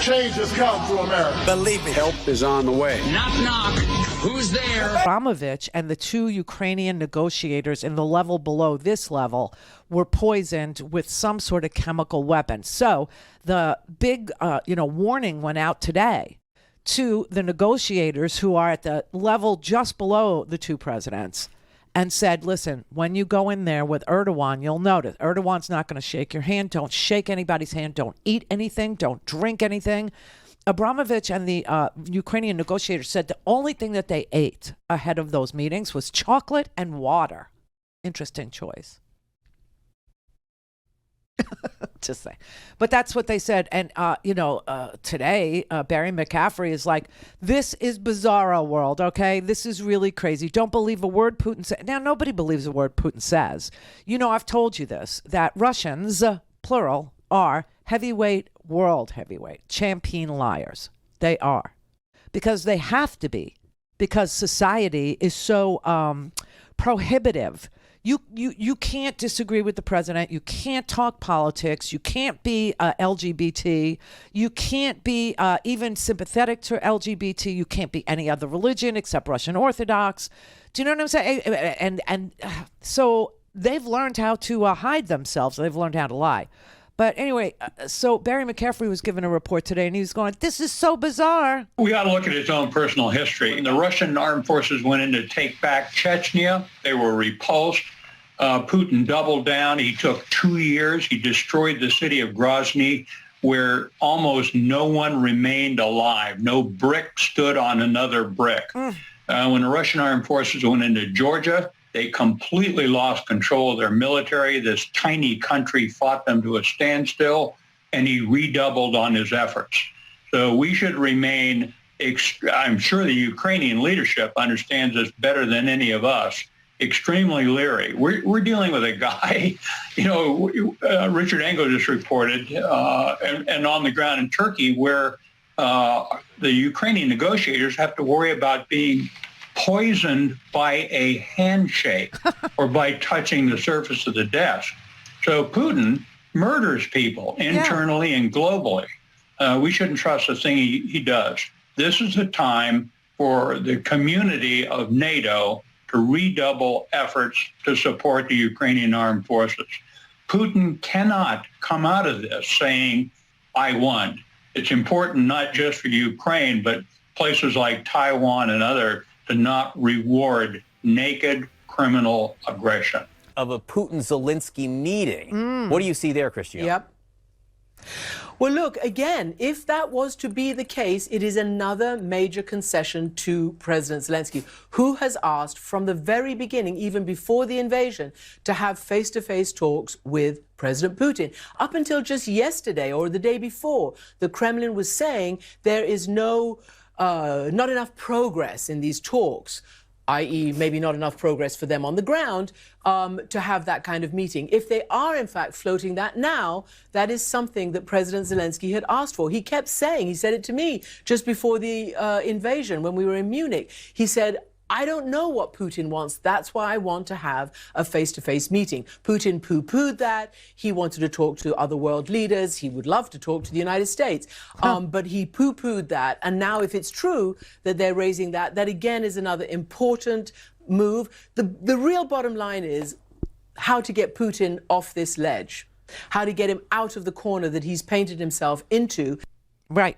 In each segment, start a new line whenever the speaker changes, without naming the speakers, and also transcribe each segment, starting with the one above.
Change has come to America.
Believe it.
Help is on the way.
Knock, knock. Who's there?
Abramovich and the two Ukrainian negotiators in the level below this level were poisoned with some sort of chemical weapon. So the big, warning went out today to the negotiators who are at the level just below the two presidents and said, listen, when you go in there with Erdogan, you'll notice Erdogan's not going to shake your hand. Don't shake anybody's hand. Don't eat anything. Don't drink anything. Abramovich and the Ukrainian negotiators said the only thing that they ate ahead of those meetings was chocolate and water. Interesting choice. Just say, but that's what they said. And today Barry McCaffrey is like, this is bizarro world. Okay, this is really crazy. Don't believe a word Putin said. Now nobody believes a word Putin says. I've told you this, that Russians, plural, are world heavyweight champion liars. They are, because they have to be, because society is so prohibitive. You can't disagree with the president. You can't talk politics. You can't be LGBT. You can't be even sympathetic to LGBT. You can't be any other religion except Russian Orthodox. Do you know what I'm saying? And so they've learned how to hide themselves. They've learned how to lie. But anyway, so Barry McCaffrey was given a report today, and he was going, this is so bizarre.
We got to look at his own personal history. The Russian armed forces went in to take back Chechnya. They were repulsed. Putin doubled down. He took 2 years. He destroyed the city of Grozny, where almost no one remained alive. No brick stood on another brick. When the Russian armed forces went into Georgia, they completely lost control of their military. This tiny country fought them to a standstill, and he redoubled on his efforts. So we should remain, I'm sure the Ukrainian leadership understands this better than any of us, extremely leery. We're dealing with a guy, Richard Engel just reported, and on the ground in Turkey, where the Ukrainian negotiators have to worry about being poisoned by a handshake or by touching the surface of the desk. So Putin murders people internally and globally. We shouldn't trust the thing he does. This is the time for the community of NATO to redouble efforts to support the Ukrainian armed forces. Putin cannot come out of this saying, I won. It's important not just for Ukraine, but places like Taiwan and other to not reward naked criminal aggression.
Of a Putin-Zelensky meeting. What do you see there, Christiane?
Yep. Well, look, again, if that was to be the case, it is another major concession to President Zelensky, who has asked from the very beginning, even before the invasion, to have face-to-face talks with President Putin. Up until just yesterday or the day before, the Kremlin was saying there is not enough progress in these talks, i.e. maybe not enough progress for them on the ground, to have that kind of meeting. If they are, in fact, floating that now, that is something that President Zelensky had asked for. He kept saying, he said it to me just before the invasion when we were in Munich. He said, I don't know what Putin wants. That's why I want to have a face-to-face meeting. Putin poo-pooed that. He wanted to talk to other world leaders. He would love to talk to the United States. But he poo-pooed that. And now if it's true that they're raising that, that again is another important move. The real bottom line is how to get Putin off this ledge, how to get him out of the corner that he's painted himself into.
Right.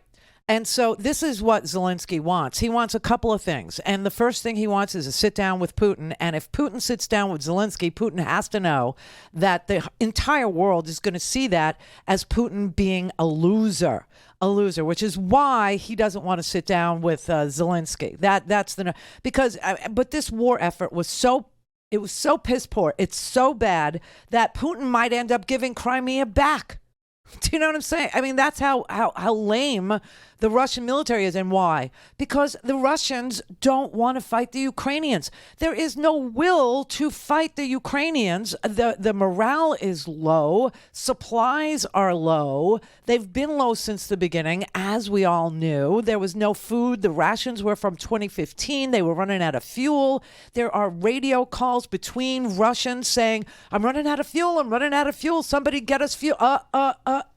And so this is what Zelensky wants. He wants a couple of things. And the first thing he wants is to sit down with Putin. And if Putin sits down with Zelensky, Putin has to know that the entire world is going to see that as Putin being a loser, which is why he doesn't want to sit down with Zelensky. But this war effort was so piss poor. It's so bad that Putin might end up giving Crimea back. Do you know what I'm saying? I mean, that's how lame the Russian military is. And why? Because the Russians don't want to fight the Ukrainians. There is no will to fight the Ukrainians. The morale is low. Supplies are low. They've been low since the beginning, as we all knew. There was no food. The rations were from 2015. They were running out of fuel. There are radio calls between Russians saying, I'm running out of fuel. I'm running out of fuel. Somebody get us fuel.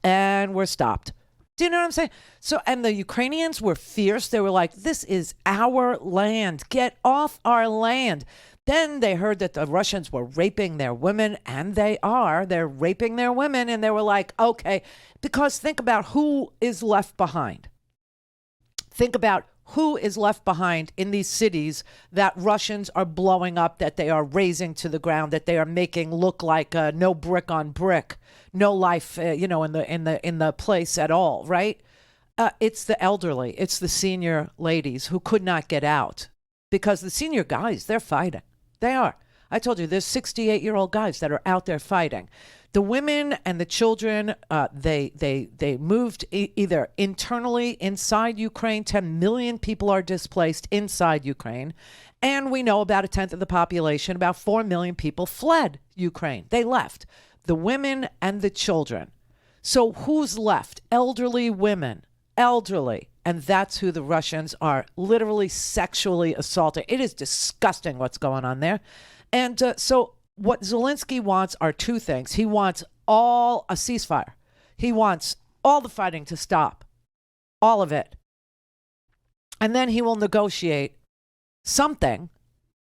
And we're stopped. Do you know what I'm saying? So, and the Ukrainians were fierce. They were like, this is our land. Get off our land. Then they heard that the Russians were raping their women, and they are. They're raping their women, and they were like, okay, because think about who is left behind. Think about who is left behind in these cities that Russians are blowing up, that they are razing to the ground, that they are making look like no brick on brick, no life, in the place at all, right? It's the elderly, it's the senior ladies who could not get out because the senior guys, they're fighting. They are. I told you, there's 68-year-old guys that are out there fighting. The women and the children, they moved either internally inside Ukraine. 10 million people are displaced inside Ukraine. And we know about a tenth of the population, about 4 million people fled Ukraine. They left. The women and the children. So who's left? Elderly women. Elderly. And that's who the Russians are literally sexually assaulting. It is disgusting what's going on there. And so what Zelensky wants are two things. He wants a ceasefire. He wants all the fighting to stop, all of it. And then he will negotiate something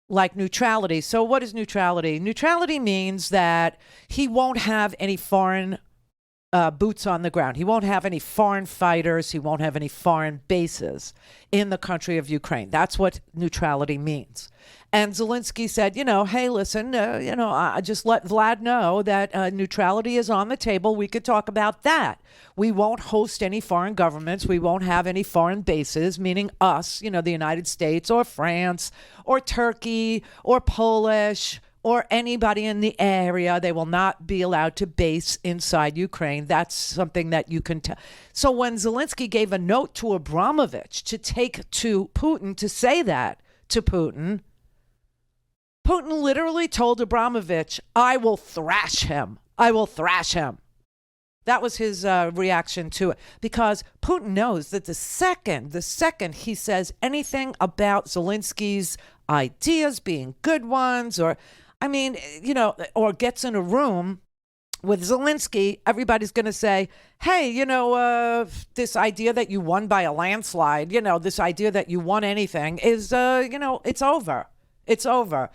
like neutrality. So what is neutrality? Neutrality means that he won't have any foreign boots on the ground. He won't have any foreign fighters. He won't have any foreign bases in the country of Ukraine. That's what neutrality means. And Zelensky said, hey, listen, I just let Vlad know that neutrality is on the table. We could talk about that. We won't host any foreign governments. We won't have any foreign bases, meaning us, the United States or France or Turkey or Polish or anybody in the area. They will not be allowed to base inside Ukraine. That's something that you can tell. So when Zelensky gave a note to Abramovich to take to Putin, to say that to Putin, Putin literally told Abramovich, I will thrash him. I will thrash him. That was his reaction to it. Because Putin knows that the second he says anything about Zelensky's ideas being good ones, or gets in a room with Zelensky, everybody's going to say, hey, this idea that you won by a landslide, this idea that you won anything is, it's over. It's over.